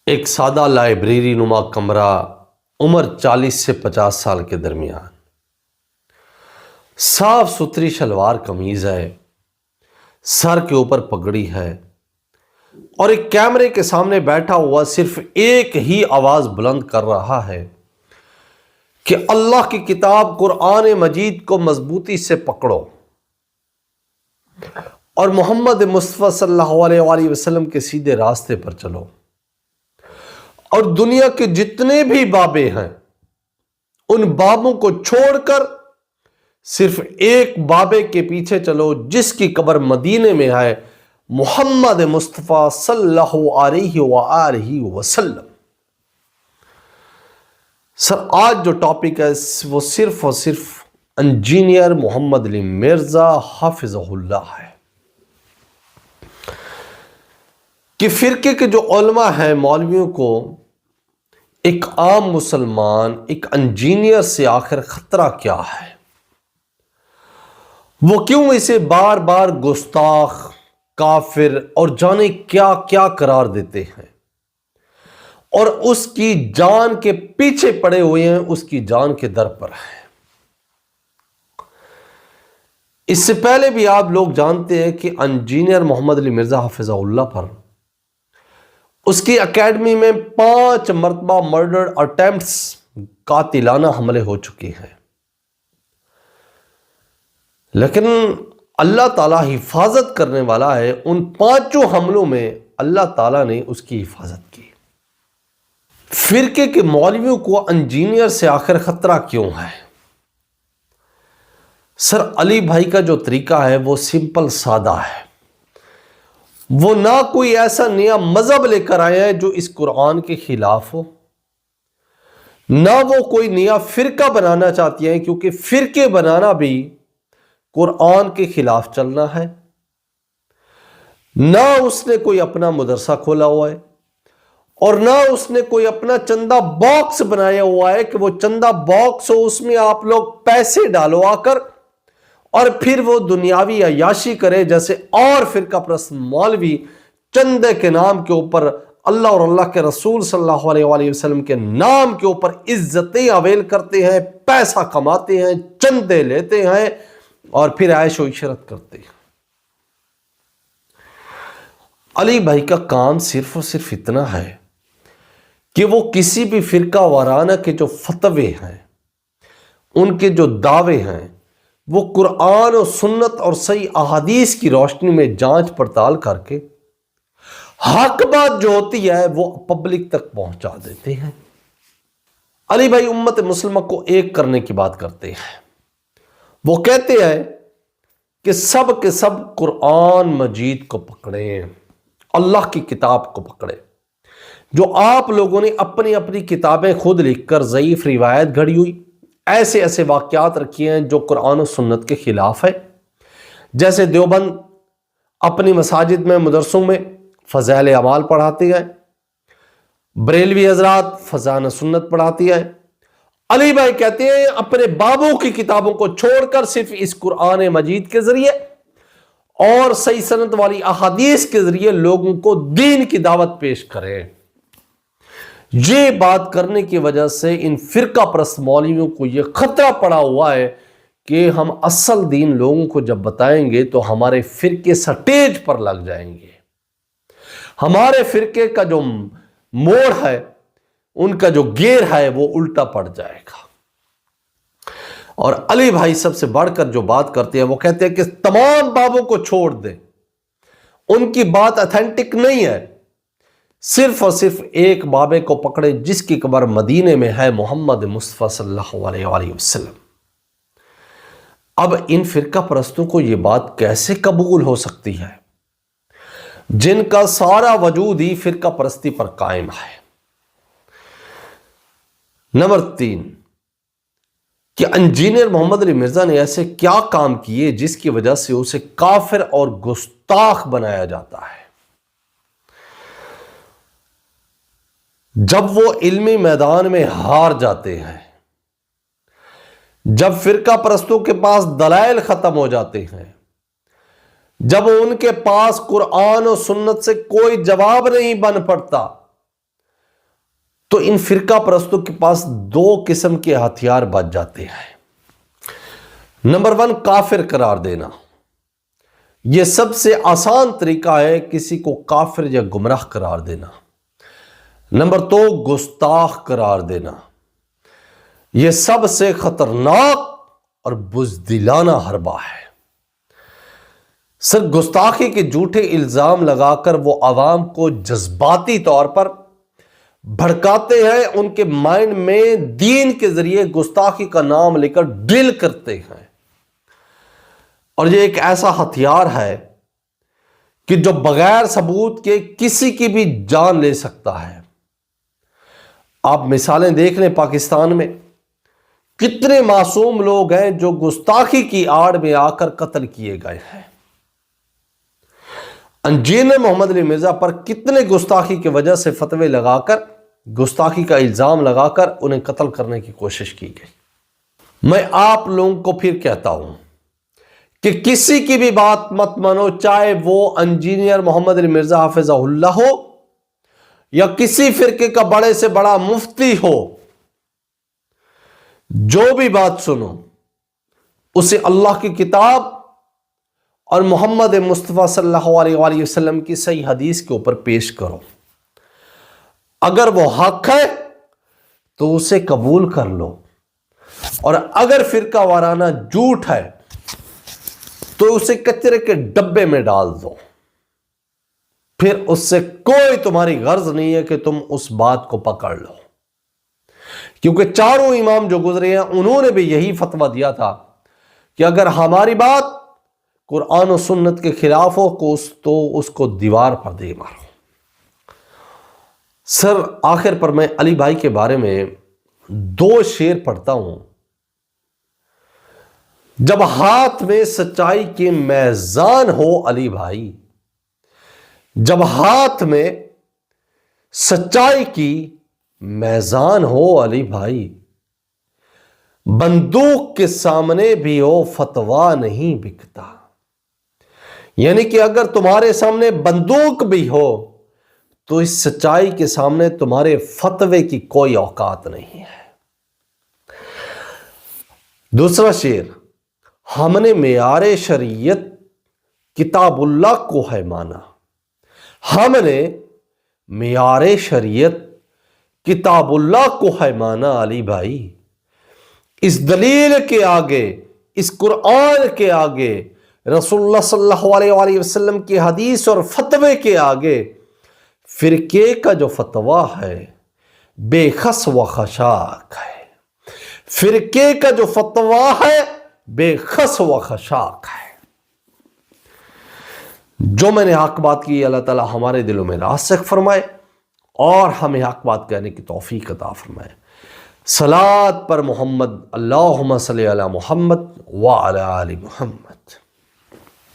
ایک سادہ لائبریری نما کمرہ، عمر 40 سے 50 سال کے درمیان، صاف ستھری شلوار قمیض ہے، سر کے اوپر پگڑی ہے اور ایک کیمرے کے سامنے بیٹھا ہوا صرف ایک ہی آواز بلند کر رہا ہے کہ اللہ کی کتاب قرآن مجید کو مضبوطی سے پکڑو اور محمد مصطفیٰ صلی اللہ علیہ وآلہ وسلم کے سیدھے راستے پر چلو، اور دنیا کے جتنے بھی بابے ہیں ان بابوں کو چھوڑ کر صرف ایک بابے کے پیچھے چلو جس کی قبر مدینے میں ہے، محمد مصطفیٰ صلی اللہ علیہ وآلہ وسلم۔ سر آج جو ٹاپک ہے وہ صرف اور صرف انجینئر محمد علی مرزا حافظہ اللہ ہے کہ فرقے کے جو علماء ہیں، مولویوں کو ایک عام مسلمان، ایک انجینئر سے آخر خطرہ کیا ہے، وہ کیوں اسے بار بار گستاخ، کافر اور جانے کیا کیا قرار دیتے ہیں اور اس کی جان کے پیچھے پڑے ہوئے ہیں، اس کی جان کے در پر ہیں۔ اس سے پہلے بھی آپ لوگ جانتے ہیں کہ انجینئر محمد علی مرزا حافظہ اللہ پر اس کی اکیڈمی میں 5 مرتبہ مرڈر اٹیمپٹس، قاتلانہ حملے ہو چکے ہیں، لیکن اللہ تعالیٰ حفاظت کرنے والا ہے۔ ان 5 حملوں میں اللہ تعالیٰ نے اس کی حفاظت کی۔ فرقے کے مولویوں کو انجینئر سے آخر خطرہ کیوں ہے؟ سر علی بھائی کا جو طریقہ ہے وہ سمپل سادہ ہے۔ وہ نہ کوئی ایسا نیا مذہب لے کر آئے ہیں جو اس قرآن کے خلاف ہو، نہ وہ کوئی نیا فرقہ بنانا چاہتی ہیں، کیونکہ فرقے بنانا بھی قرآن کے خلاف چلنا ہے، نہ اس نے کوئی اپنا مدرسہ کھولا ہوا ہے اور نہ اس نے کوئی اپنا چندہ باکس بنایا ہوا ہے کہ وہ چندہ باکس ہو، اس میں آپ لوگ پیسے ڈالو آ کر اور پھر وہ دنیاوی عیاشی کرے، جیسے اور فرقہ پرست مولوی چندے کے نام کے اوپر اللہ اور اللہ کے رسول صلی اللہ علیہ وآلہ وسلم کے نام کے اوپر عزتیں اویل کرتے ہیں، پیسہ کماتے ہیں، چندے لیتے ہیں اور پھر عیش و عشرت کرتے ہیں۔ علی بھائی کا کام صرف اور صرف اتنا ہے کہ وہ کسی بھی فرقہ وارانہ کے جو فتوے ہیں، ان کے جو دعوے ہیں، وہ قرآن و سنت اور صحیح احادیث کی روشنی میں جانچ پڑتال کر کے حق بات جو ہوتی ہے وہ پبلک تک پہنچا دیتے ہیں۔ علی بھائی امت مسلمہ کو ایک کرنے کی بات کرتے ہیں۔ وہ کہتے ہیں کہ سب کے سب قرآن مجید کو پکڑیں، اللہ کی کتاب کو پکڑیں۔ جو آپ لوگوں نے اپنی اپنی کتابیں خود لکھ کر ضعیف روایت گھڑی ہوئی، ایسے ایسے واقعات رکھے ہیں جو قرآن و سنت کے خلاف ہے، جیسے دیوبند اپنی مساجد میں، مدرسوں میں فضائل اعمال پڑھاتے ہیں، بریلوی حضرات فضائل سنت پڑھاتی ہے۔ علی بھائی کہتے ہیں اپنے بابوں کی کتابوں کو چھوڑ کر صرف اس قرآن مجید کے ذریعے اور صحیح سند والی احادیث کے ذریعے لوگوں کو دین کی دعوت پیش کریں۔ یہ بات کرنے کی وجہ سے ان فرقہ پرست مولویوں کو یہ خطرہ پڑا ہوا ہے کہ ہم اصل دین لوگوں کو جب بتائیں گے تو ہمارے فرقے سٹیج پر لگ جائیں گے، ہمارے فرقے کا جو موڑ ہے، ان کا جو گیئر ہے وہ الٹا پڑ جائے گا۔ اور علی بھائی سب سے بڑھ کر جو بات کرتے ہیں وہ کہتے ہیں کہ تمام بابوں کو چھوڑ دیں، ان کی بات اتھینٹک نہیں ہے، صرف اور صرف ایک بابے کو پکڑے جس کی قبر مدینے میں ہے، محمد مصطفیٰ صلی اللہ علیہ وآلہ وسلم۔ اب ان فرقہ پرستوں کو یہ بات کیسے قبول ہو سکتی ہے جن کا سارا وجود ہی فرقہ پرستی پر قائم ہے؟ نمبر 3 کہ انجینئر محمد علی مرزا نے ایسے کیا کام کیے جس کی وجہ سے اسے کافر اور گستاخ بنایا جاتا ہے؟ جب وہ علمی میدان میں ہار جاتے ہیں، جب فرقہ پرستوں کے پاس دلائل ختم ہو جاتے ہیں، جب ان کے پاس قرآن و سنت سے کوئی جواب نہیں بن پڑتا، تو ان فرقہ پرستوں کے پاس دو قسم کے ہتھیار بچ جاتے ہیں۔ نمبر 1، کافر قرار دینا۔ یہ سب سے آسان طریقہ ہے کسی کو کافر یا گمراہ قرار دینا۔ نمبر 2، گستاخ قرار دینا۔ یہ سب سے خطرناک اور بزدلانہ حربہ ہے۔ صرف گستاخی کے جھوٹے الزام لگا کر وہ عوام کو جذباتی طور پر بھڑکاتے ہیں، ان کے مائنڈ میں دین کے ذریعے گستاخی کا نام لے کر ڈرل کرتے ہیں، اور یہ ایک ایسا ہتھیار ہے کہ جو بغیر ثبوت کے کسی کی بھی جان لے سکتا ہے۔ آپ مثالیں دیکھ لیں، پاکستان میں کتنے معصوم لوگ ہیں جو گستاخی کی آڑ میں آ کر قتل کیے گئے ہیں۔ انجینئر محمد علی مرزا پر کتنے گستاخی کی وجہ سے فتوے لگا کر، گستاخی کا الزام لگا کر انہیں قتل کرنے کی کوشش کی گئی۔ میں آپ لوگوں کو پھر کہتا ہوں کہ کسی کی بھی بات مت مانو، چاہے وہ انجینئر محمد علی مرزا حافظہ اللہ ہو یا کسی فرقے کا بڑے سے بڑا مفتی ہو۔ جو بھی بات سنو اسے اللہ کی کتاب اور محمد مصطفیٰ صلی اللہ علیہ وآلہ وسلم کی صحیح حدیث کے اوپر پیش کرو۔ اگر وہ حق ہے تو اسے قبول کر لو، اور اگر فرقہ وارانہ جھوٹ ہے تو اسے کچرے کے ڈبے میں ڈال دو۔ پھر اس سے کوئی تمہاری غرض نہیں ہے کہ تم اس بات کو پکڑ لو، کیونکہ چاروں امام جو گزرے ہیں انہوں نے بھی یہی فتویٰ دیا تھا کہ اگر ہماری بات قرآن و سنت کے خلاف ہو تو اس کو دیوار پر دے مارو۔ سر آخر پر میں علی بھائی کے بارے میں 2 شعر پڑھتا ہوں۔ جب ہاتھ میں سچائی کے میزان ہو علی بھائی، جب ہاتھ میں سچائی کی میزان ہو علی بھائی، بندوق کے سامنے بھی ہو فتویٰ نہیں بکتا۔ یعنی کہ اگر تمہارے سامنے بندوق بھی ہو تو اس سچائی کے سامنے تمہارے فتوے کی کوئی اوقات نہیں ہے۔ دوسرا شعر، ہم نے معیار شریعت کتاب اللہ کو ہے مانا۔ ہم نے معیار شریعت کتاب اللہ کو ہے مانا علی بھائی، اس دلیل کے آگے، اس قرآن کے آگے، رسول اللہ صلی اللہ علیہ وآلہ وسلم کی حدیث اور فتوے کے آگے فرقے کا جو فتویٰ ہے بے خس و خشاک ہے۔ فرقے کا جو فتویٰ ہے بے خس و خشاک ہے۔ جو میں نے حق بات کی، اللہ تعالی ہمارے دلوں میں راسخ فرمائے اور ہمیں حق بات کہنے کی توفیق عطا فرمائے۔ صلاۃ پر محمد، اللہم صلی علی محمد وعلی آل محمد۔